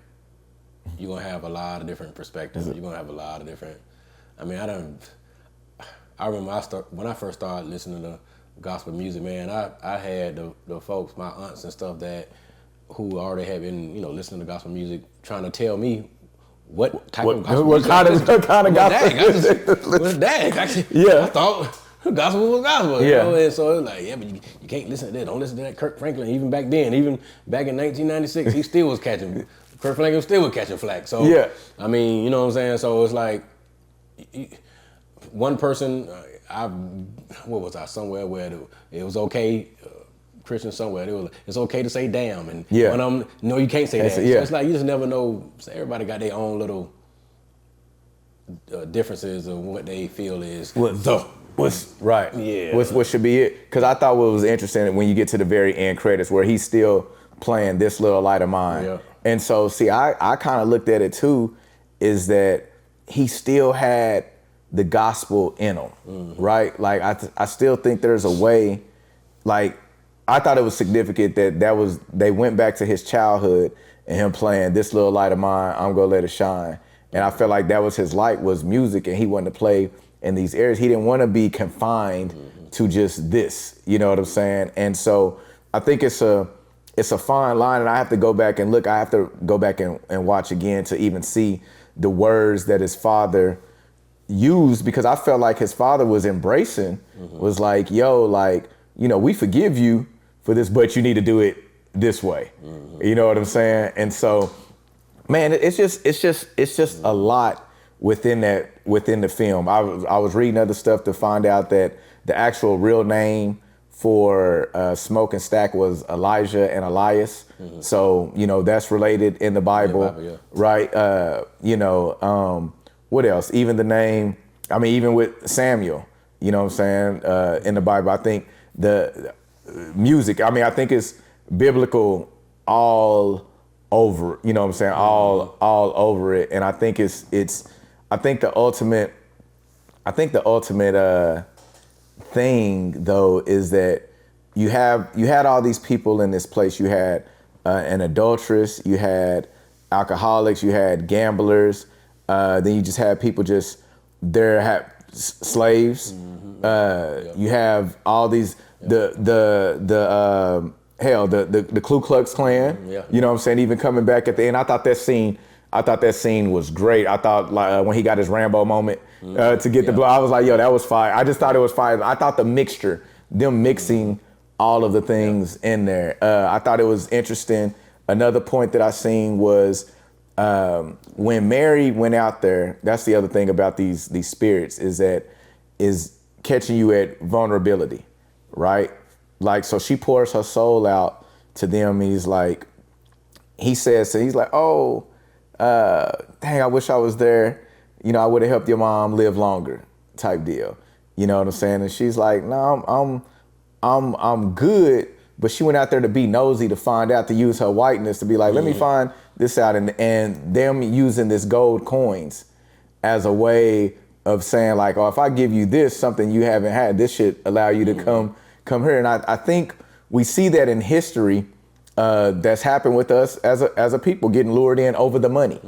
you're gonna have a lot of different perspectives. You're gonna have a lot of different. I mean, I remember when I first started listening to gospel music, man. I had the folks, my aunts and stuff, who already had been listening to gospel music, trying to tell me what type of gospel music. What kind of gospel music? I thought gospel was gospel. And so it was like, but you can't listen to that. Don't listen to that Kirk Franklin. Even back then, even back in 1996, he still was catching. Kirk Franklin still was catching flack. So I mean, you know what I'm saying. So it's like one person. What was I somewhere where it was okay. Christian somewhere, it's okay to say damn, and one of them, no, you can't say that. So it's like you just never know. So everybody got their own little differences of what they feel is what's right. What should be it? Because I thought what was interesting when you get to the very end credits where he's still playing This Little Light of Mine. Yeah. And so, see, I kind of looked at it too, is that he still had the gospel in him, right? Like I still think there's a way, like. I thought it was significant that they went back to his childhood and him playing This Little Light of Mine, I'm Gonna Let It Shine. And I felt like that was his light, was music, and he wanted to play in these areas. He didn't want to be confined to just this, you know what I'm saying? And so I think it's a fine line, and I have to go back and look. I have to go back and watch again to even see the words that his father used, because I felt like his father was embracing, was like, yo, like, we forgive you for this, but you need to do it this way. You know what I'm saying? And so, man, it's just a lot within the film. I was reading other stuff to find out that the actual real name for Smoke and Stack was Elijah and Elias. So, that's related in the Bible, right? What else? Even the name, even with Samuel, you know what I'm saying? In the Bible, I think the music, I think it's biblical all over, you know what I'm saying? All over it. And I think I think the ultimate thing though is that you had all these people in this place. You had an adulteress, you had alcoholics, you had gamblers, then you just had people just there, had slaves. You have all these the Ku Klux Klan. You know what I'm saying? Even coming back at the end, I thought that scene was great. I thought like when he got his Rambo moment to get the blow, I was like, yo, that was fire. I just thought it was fire. I thought the mixture, them mixing all of the things in there. I thought it was interesting. Another point that I seen was when Mary went out there. That's the other thing about these spirits is catching you at vulnerability, right? Like, so she pours her soul out to them. He's like, he's like, oh, dang, I wish I was there. You know, I would have helped your mom live longer, type deal. You know what I'm saying? And she's like, no, I'm good. But she went out there to be nosy, to find out, to use her whiteness, to be like, let me find this out. And them using this gold coins as a way of saying like, oh, if I give you this, something you haven't had, this should allow you to come here. And I think we see that in history that's happened with us as a people, getting lured in over the money,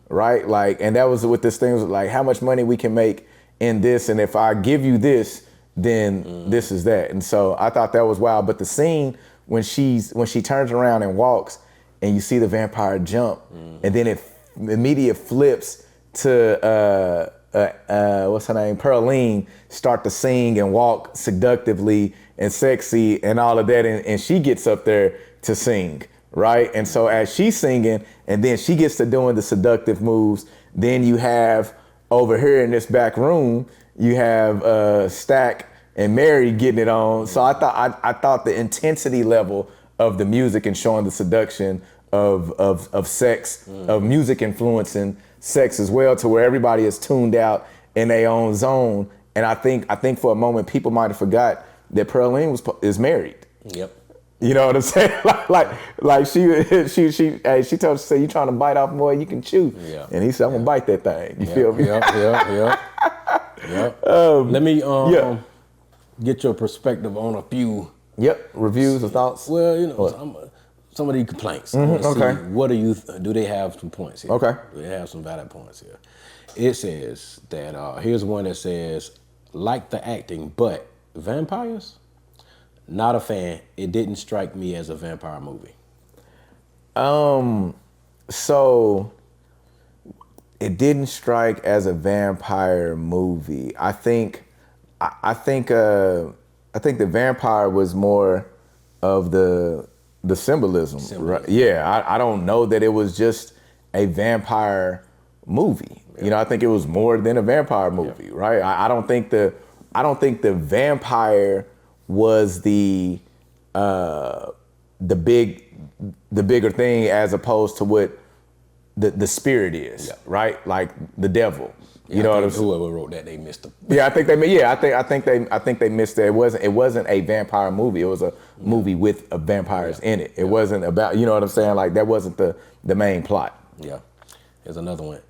right? Like, and that was with this thing, like how much money we can make in this. And if I give you this, then this is that. And so I thought that was wild. But the scene when she turns around and walks and you see the vampire jump and then it immediately flips to what's her name? Pearline start to sing and walk seductively and sexy and all of that. And she gets up there to sing, right? And so as she's singing and then she gets to doing the seductive moves, then you have over here in this back room, you have Stack and Mary getting it on. So I thought the intensity level of the music and showing the seduction of sex, of music influencing sex as well, to where everybody is tuned out in their own zone. And I think for a moment people might have forgot that Pearline is married. Yep. You know what I'm saying? like she told us, say, you trying to bite off more you can chew. Yeah. And he said, I'm gonna bite that thing. You feel me? Yeah. Let me get your perspective on a few reviews or thoughts. Well, you know, some of these complaints. Okay. What do they have some points here? Okay. Do they have some valid points here? It says that here's one that says, like the acting, but vampires? Not a fan. It didn't strike me as a vampire movie. So it didn't strike as a vampire movie. I think the vampire was more of the symbolism. Right? Yeah, I don't know that it was just a vampire movie. Yeah. You know, I think it was more than a vampire movie, right? I don't think the vampire was the bigger thing as opposed to what the spirit is, right? Like the devil. You know what I'm saying? Whoever wrote that, they missed them. Yeah, I think they missed it. It wasn't a vampire movie. It was a movie with vampires in it. It wasn't about, you know what I'm saying? Like that wasn't the main plot. Yeah. Here's another one.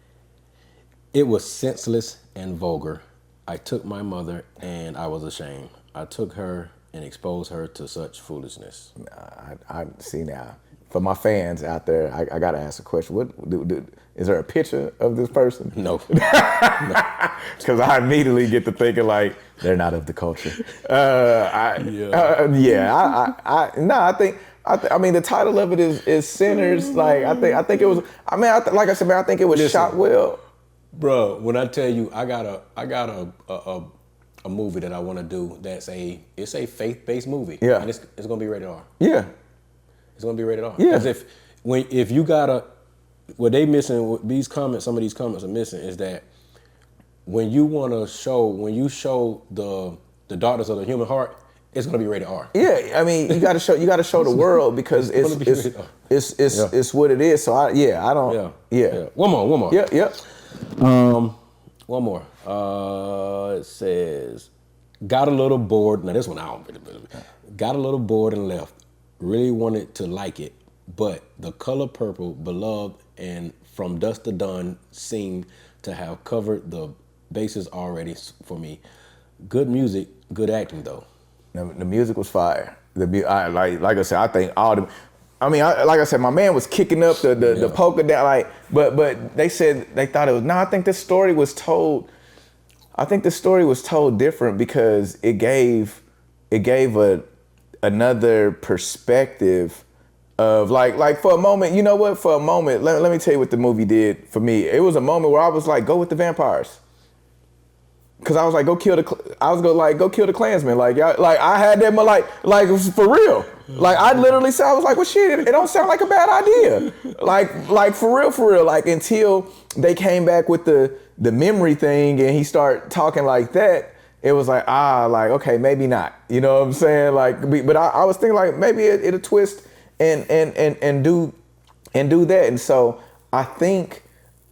It was senseless and vulgar. I took my mother and I was ashamed. I took her and exposed her to such foolishness. I see now. For my fans out there, I gotta ask a question. Is there a picture of this person? No. Because I immediately get to thinking like they're not of the culture. I mean, the title of it is Sinners. Like I think it was. I mean, like I said, man, I think it was shot well. Bro, when I tell you, I got a movie that I want to do it's a faith-based movie. Yeah. And it's gonna be rated R. Yeah. It's gonna be rated R. Yeah. Because if you gotta, what they missing, what these comments, some of these comments are missing, is that when you show the darkness of the human heart, it's gonna be rated R. Yeah, I mean, you gotta show the world because it's what it is. So I don't. Yeah. One more. Yeah. One more. It says, got a little bored. Now this one I don't really. Got a little bored and left. Really wanted to like it, but the color purple, beloved, and From Dusk to Dawn seemed to have covered the bases already for me. Good music, good acting though. The music was fire. Like I said, I think all I mean, like I said, my man was kicking up the polka down, like, but they said they thought it was. No, I think this story was told. I think the story was told different because it gave another perspective of like for a moment. You know what? For a moment, let me tell you what the movie did for me. It was a moment where I was like, go with the vampires. Cause I was like, go kill the Klansman. Like, y'all, like I had them like it was for real. Like I literally said, I was like, well, shit, it don't sound like a bad idea. Like for real. Like until they came back with the memory thing and he started talking like that, it was like, like okay, maybe not. You know what I'm saying? Like, but I was thinking like maybe it'll twist and do that. And so I think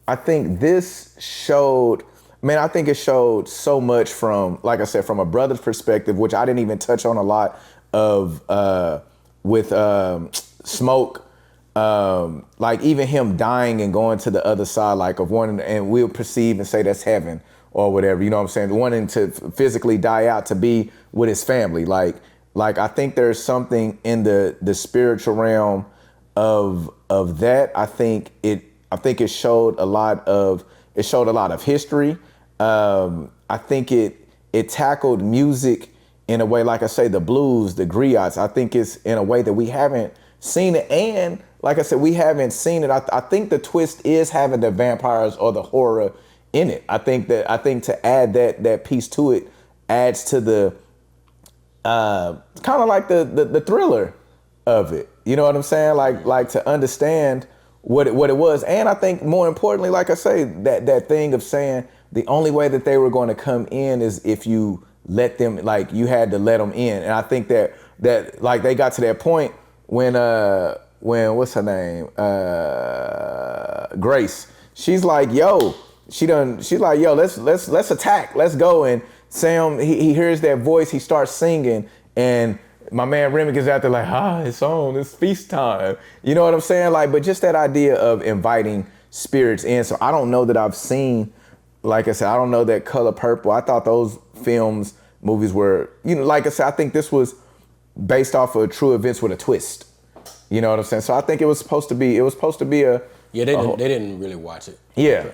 this showed. Man, I think it showed so much from, like I said, from a brother's perspective, which I didn't even touch on a lot of with Smoke. Like even him dying and going to the other side, like of wanting, and we'll perceive and say that's heaven or whatever. You know what I'm saying? Wanting to physically die out to be with his family. Like I think there's something in the spiritual realm of that. I think it showed a lot of history. I think it tackled music in a way, like I say, the blues, the griots. I think it's in a way that we haven't seen it. And like I said, we haven't seen it. I think the twist is having the vampires or the horror in it. I think to add that piece to it adds to the kind of like the thriller of it. You know what I'm saying? Like to understand what it was. And I think more importantly, like I say, that thing of saying the only way that they were going to come in is if you let them, like you had to let them in. And I think that like they got to that point when what's her name? Grace. She's like, yo, let's attack. Let's go. And Sam, he hears that voice, he starts singing, and my man Remy gets out there like, it's on, it's feast time. You know what I'm saying? Like, but just that idea of inviting spirits in. So I don't know that I've seen, like I said, I don't know that Color Purple. I thought those movies were, like I said, I think this was based off of true events with a twist. You know what I'm saying? So I think it was supposed to be a. Yeah, they didn't really watch it. Yeah.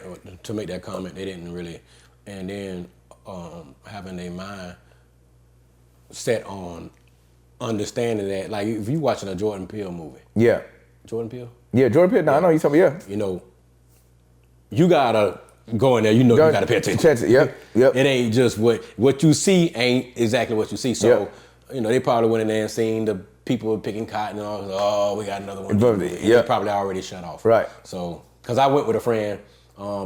To make that comment, they didn't really. And then having their mind set on understanding that, like if you watching a Jordan Peele movie. Yeah. Jordan Peele? Yeah, Jordan Peele. No, I know you talking about, yeah. You gotta go in there, you gotta pay attention. Yep. It ain't just what you see ain't exactly what you see. So, they probably went in there and seen the people picking cotton and all, we got another one. They probably already shut off. Right. So, cause I went with a friend,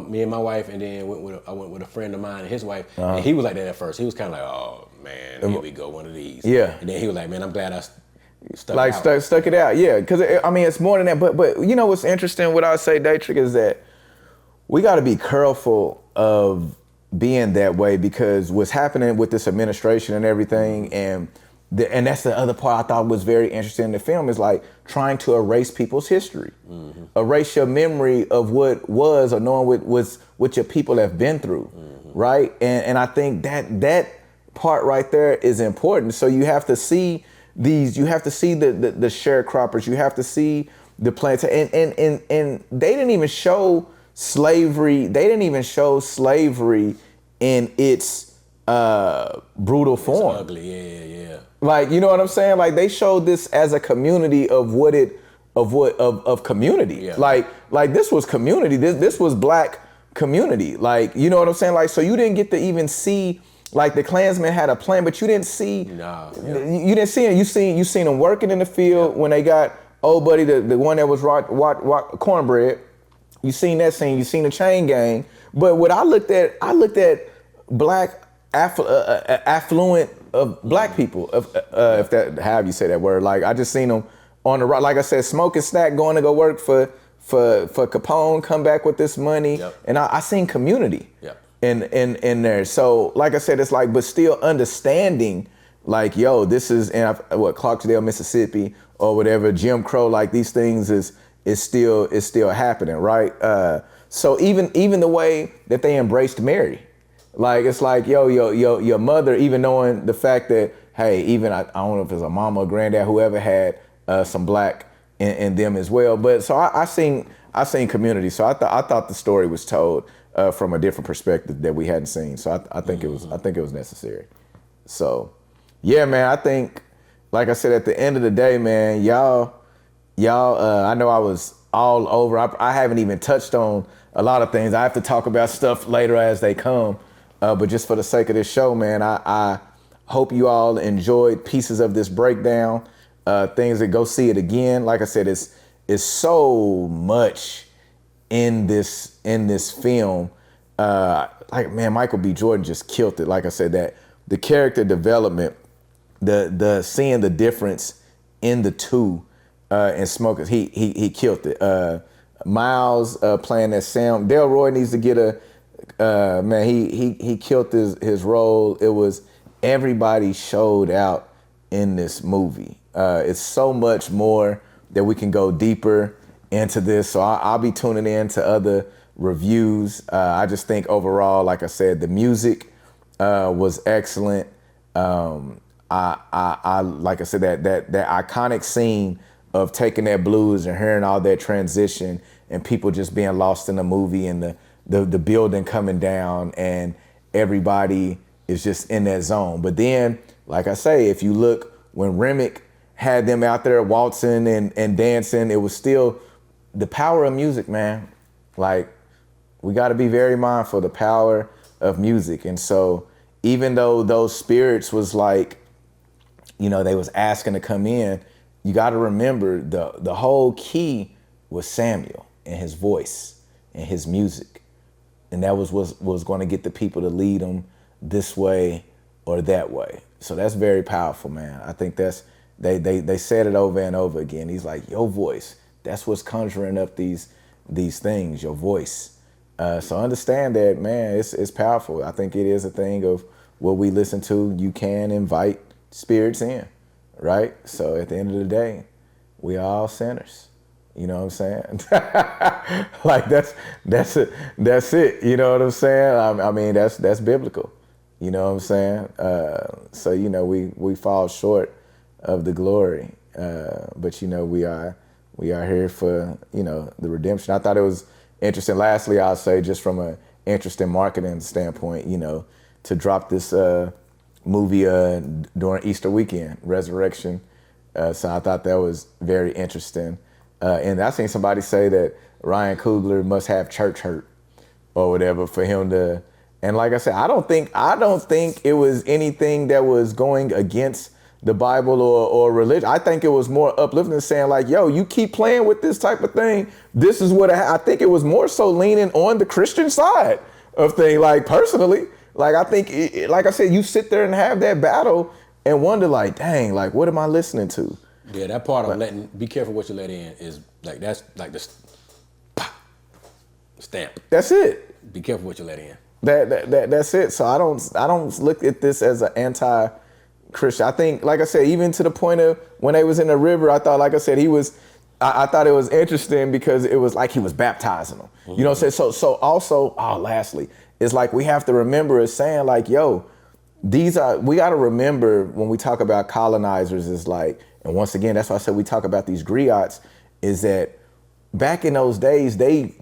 me and my wife, and then I went with a friend of mine and his wife, and he was like that at first. He was kind of like, oh man, here we go, one of these. Yeah. And then he was like, man, I'm glad I stuck it out. Yeah, because it's more than that. But you know what's interesting? What I say, Daytrick, is that we got to be careful of being that way because what's happening with this administration and everything, and that's the other part I thought was very interesting in the film is like trying to erase people's history, erase your memory of what was or knowing what your people have been through, right? And I think that part right there is important. So you have to see you have to see the sharecroppers, you have to see the plants, and they didn't even show slavery. They didn't even show slavery in its brutal form. It's ugly, yeah. Like, you know what I'm saying? Like they showed this as a community of community. Yeah. Like this was community. This was black community. Like, you know what I'm saying? Like, so you didn't get to even see, like the Klansmen had a plan, but you didn't see. You didn't see it. You seen them working in the field when they got old buddy, the one that was cornbread. You seen that scene. You seen the chain gang. But what I looked at black affluent of black people, if that however you say that word. Like I just seen them on the right. Like I said, smoking snack, going to go work for Capone, come back with this money, and I seen community in there. So like I said, it's like, but still understanding, like yo, this is in Clarksdale, Mississippi, or whatever, Jim Crow. Like these things is still happening, right? So even the way that they embraced Mary. Like, it's like, your mother, even knowing the fact that, hey, even I don't know if it's a mama or granddad, whoever had some black in them as well. But so I seen Community. So I thought the story was told from a different perspective that we hadn't seen. So I think it was necessary. So yeah, man, I think, like I said, at the end of the day, man, y'all, I know I was all over. I haven't even touched on a lot of things. I have to talk about stuff later as they come. But just for the sake of this show, man, I hope you all enjoyed pieces of this breakdown. Things that go see it again. Like I said, it's so much in this film. Like, man, Michael B. Jordan just killed it. Like I said, that the character development, the seeing the difference in the two, and Smokers, he killed it. Miles playing that Sam. Delroy needs to get a man. He killed his role. It was, everybody showed out in this movie. It's so much more that we can go deeper into this. So I'll be tuning in to other reviews. I just think overall, like I said, the music was excellent. I like I said, that iconic scene of taking that blues and hearing all that transition and people just being lost in the movie and the building coming down and everybody is just in that zone. But then, like I say, if you look, when Remick had them out there waltzing and dancing, it was still the power of music, man. Like, we got to be very mindful of the power of music. And so even though those spirits was like, they was asking to come in, you got to remember the whole key was Samuel and his voice and his music. And that was going to get the people to lead them this way or that way. So that's very powerful, man. I think that's, they said it over and over again. He's like, your voice, that's what's conjuring up these things, your voice. So understand that, man, it's powerful. I think it is a thing of what we listen to. You can invite spirits in, right? So at the end of the day, we are all sinners. You know what I'm saying? Like that's it. You know what I'm saying? I mean, that's biblical. You know what I'm saying? So we fall short of the glory, but we are here for the redemption. I thought it was interesting. Lastly, I'll say, just from an interesting marketing standpoint, to drop this movie during Easter weekend, Resurrection. So I thought that was very interesting. And I seen somebody say that Ryan Coogler must have church hurt or whatever for him to. And like I said, I don't think it was anything that was going against the Bible or religion. I think it was more uplifting, saying like, yo, you keep playing with this type of thing. This is what I think it was more so leaning on the Christian side of things. Like, personally, like, I think, like I said, you sit there and have that battle and wonder, like, dang, like, what am I listening to? Yeah, that part of be careful what you let in is like, that's like the stamp. That's it. Be careful what you let in. That's it. So I don't look at this as an anti-Christian. I think, like I said, even to the point of when they was in the river, I thought, like I said, I thought it was interesting because it was like he was baptizing them. Mm-hmm. You know what I'm saying? So also, lastly, it's like we have to remember is saying like, yo, we got to remember when we talk about colonizers is like, and once again, that's why I said we talk about these griots, is that back in those days, they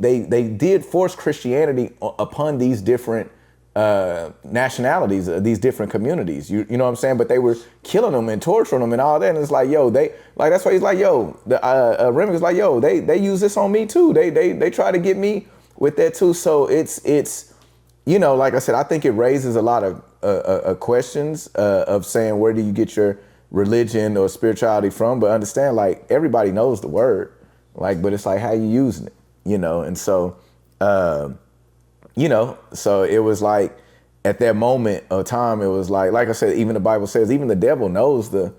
did force Christianity upon these different nationalities, these different communities. You know what I'm saying? But they were killing them and torturing them and all that. And it's like, yo, that's why he's like, yo, Remy was like, yo, they use this on me too. They try to get me with that too. So it's like I said, I think it raises a lot of questions of saying, where do you get your religion or spirituality from? But understand, like, everybody knows the word, like, but it's like, how you using it, and so so it was like, at that moment of time, it was like I said, even the Bible says, even the devil knows the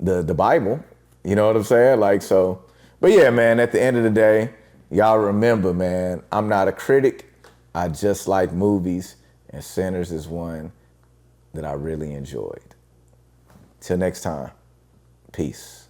Bible, you know what I'm saying? Like, so, but yeah, man, at the end of the day, y'all remember, man, I'm not a critic. I just like movies, and Sinners is one that I really enjoyed. Till next time, peace.